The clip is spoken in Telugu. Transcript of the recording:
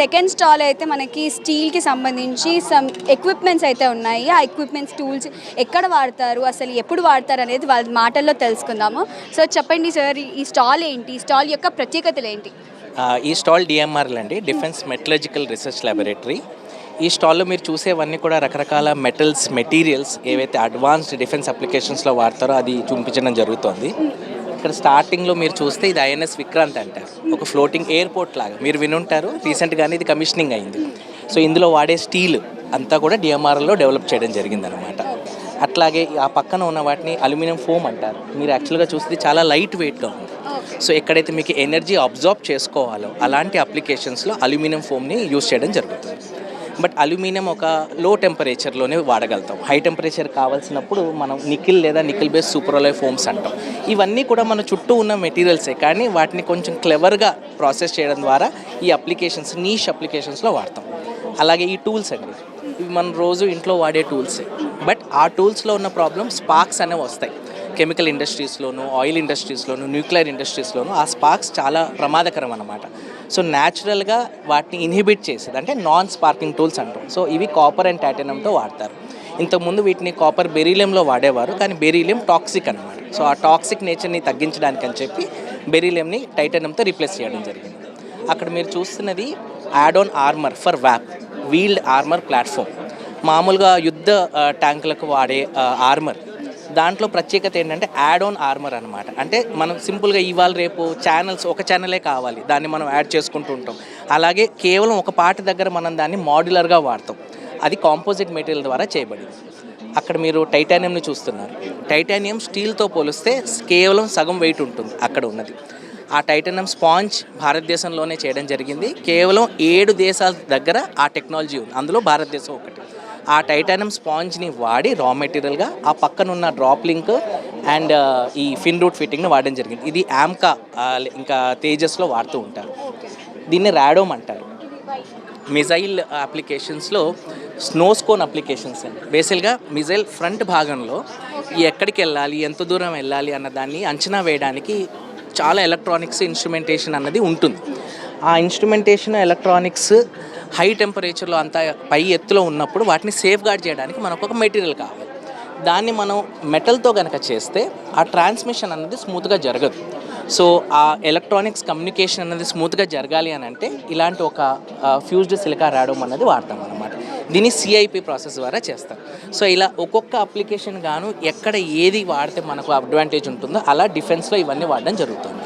సెకండ్ స్టాల్ అయితే మనకి స్టీల్కి సంబంధించి సమ్ ఎక్విప్మెంట్స్ అయితే ఉన్నాయి. ఆ ఎక్విప్మెంట్స్ టూల్స్ ఎక్కడ వాడతారు, అసలు ఎప్పుడు వాడతారు అనేది వాళ్ళ మాటల్లో తెలుసుకుందాము. సో చెప్పండి సార్, ఈ స్టాల్ ఏంటి, ఈ స్టాల్ యొక్క ప్రత్యేకతలు ఏంటి? ఈ స్టాల్ డిఎంఆర్ఎల్ అండి, డిఫెన్స్ మెటలర్జికల్ రీసెర్చ్ ల్యాబొరేటరీ. ఈ స్టాల్లో మీరు చూసేవన్నీ కూడా రకరకాల మెటీరియల్స్ ఏవైతే అడ్వాన్స్డ్ డిఫెన్స్ అప్లికేషన్స్లో వాడతారో అది చూపించడం జరుగుతుంది. ఇక్కడ స్టార్టింగ్లో మీరు చూస్తే ఇది ఐఎన్ఎస్ విక్రాంత్ అంటారు, ఒక ఫ్లోటింగ్ ఎయిర్పోర్ట్ లాగా మీరు వినుంటారు. రీసెంట్గానే ఇది కమిషనింగ్ అయింది. సో ఇందులో వాడే స్టీల్ అంతా కూడా డిఎంఆర్ఎల్లో డెవలప్ చేయడం జరిగిందనమాట. అట్లాగే ఆ పక్కన ఉన్న వాటిని అల్యూమినియం ఫోమ్ అంటారు. మీరు యాక్చువల్గా చూస్తే చాలా లైట్ వెయిట్గా ఉంది. సో ఎక్కడైతే మీకు ఎనర్జీ అబ్జార్బ్ చేసుకోవాలో అలాంటి అప్లికేషన్స్లో అల్యూమినియం ఫోమ్ని యూజ్ చేయడం జరుగుతుంది. బట్ అల్యూమినియం ఒక లో టెంపరేచర్లోనే వాడగలుగుతాం. హై టెంపరేచర్ కావాల్సినప్పుడు మనం నికిల్ లేదా నికిల్ బేస్ సూపర్అలాయ్ ఫోమ్స్ అంటాం. ఇవన్నీ కూడా మన చుట్టూ ఉన్న మెటీరియల్సే, కానీ వాటిని కొంచెం క్లెవర్గా ప్రాసెస్ చేయడం ద్వారా ఈ అప్లికేషన్స్ నీష్ అప్లికేషన్స్లో వాడతాం. అలాగే ఈ టూల్స్ అండి, ఇవి మనం రోజు ఇంట్లో వాడే టూల్సే. బట్ ఆ టూల్స్లో ఉన్న ప్రాబ్లమ్ స్పార్క్స్ అనేవి వస్తాయి. కెమికల్ ఇండస్ట్రీస్లోను, ఆయిల్ ఇండస్ట్రీస్లోను, న్యూక్లియర్ ఇండస్ట్రీస్లోను ఆ స్పార్క్స్ చాలా ప్రమాదకరం అన్నమాట. సో న్యాచురల్గా వాటిని ఇన్హిబిట్ చేసేది అంటే నాన్ స్పార్కింగ్ టూల్స్ అంటాం. సో ఇవి కాపర్ అండ్ టైటానియంతో వాడతారు. ఇంతకుముందు వీటిని కాపర్ బెరీలియంలో వాడేవారు, కానీ బెరీలియం టాక్సిక్ అనమాట. సో ఆ టాక్సిక్ నేచర్ని తగ్గించడానికి అని చెప్పి బెరీలియంని టైటానియంతో రీప్లేస్ చేయడం జరిగింది. అక్కడ మీరు చూస్తున్నది add on armour for WhAP, wheeled armour platform. మామూలుగా యుద్ధ ట్యాంకులకు వాడే ఆర్మర్, దాంట్లో ప్రత్యేకత ఏంటంటే యాడ్ ఆన్ ఆర్మర్ అనమాట. అంటే మనం సింపుల్గా ఇవాళ రేపు ఛానల్స్ ఒక ఛానలే కావాలి, దాన్ని మనం యాడ్ చేసుకుంటూ ఉంటాం. అలాగే కేవలం ఒక పార్ట్ దగ్గర మనం దాన్ని మాడ్యులర్గా వాడతాం. అది కాంపోజిట్ మెటీరియల్ ద్వారా చేయబడింది. అక్కడ మీరు టైటానియంని చూస్తున్నారు. టైటానియం స్టీల్తో పోలిస్తే కేవలం సగం వెయిట్ ఉంటుంది అక్కడ ఉన్నది. ఆ టైటానియం స్పాంజ్ భారతదేశంలోనే చేయడం జరిగింది. కేవలం 7 దేశాల దగ్గర ఆ టెక్నాలజీ ఉంది, అందులో భారతదేశం ఒకటి. ఆ టైటానియం స్పాంజ్ని వాడి రా మెటీరియల్గా ఆ పక్కనున్న డ్రాప్ లింక్ అండ్ ఈ ఫిన్ రూట్ ఫిట్టింగ్ని వాడడం జరిగింది. ఇది ఆమ్కా ఇంకా తేజస్లో వాడుతూ ఉంటారు. దీన్ని రాడోమ్ అంటారు. మిజైల్ అప్లికేషన్స్లో స్నోస్కోన్ అప్లికేషన్స్ అండి. బేసిక్గా మిజైల్ ఫ్రంట్ భాగంలో ఎక్కడికి వెళ్ళాలి, ఎంత దూరం వెళ్ళాలి అన్న దాన్ని అంచనా వేయడానికి చాలా ఎలక్ట్రానిక్స్ ఇన్స్ట్రుమెంటేషన్ అన్నది ఉంటుంది. ఆ ఇన్స్ట్రుమెంటేషన్ ఎలక్ట్రానిక్స్ హై టెంపరేచర్లో అంతా పై ఎత్తులో ఉన్నప్పుడు వాటిని సేఫ్ గార్డ్ చేయడానికి మనకు ఒక మెటీరియల్ కావాలి. దాన్ని మనం మెటల్తో కనుక చేస్తే ఆ ట్రాన్స్మిషన్ అన్నది స్మూత్గా జరగదు. సో ఆ ఎలక్ట్రానిక్స్ కమ్యూనికేషన్ అన్నది స్మూత్గా జరగాలి అని అంటే ఇలాంటి ఒక ఫ్యూజ్డ్ సిలికా రాడోమ్ అన్నది వాడతాం అన్నమాట. దీన్ని సిఐపి ప్రాసెస్ ద్వారా చేస్తాం. సో ఇలా ఒక్కొక్క అప్లికేషన్ గాను ఎక్కడ ఏది వాడితే మనకు అడ్వాంటేజ్ ఉంటుందో అలా డిఫెన్స్లో ఇవన్నీ వాడడం జరుగుతుంది.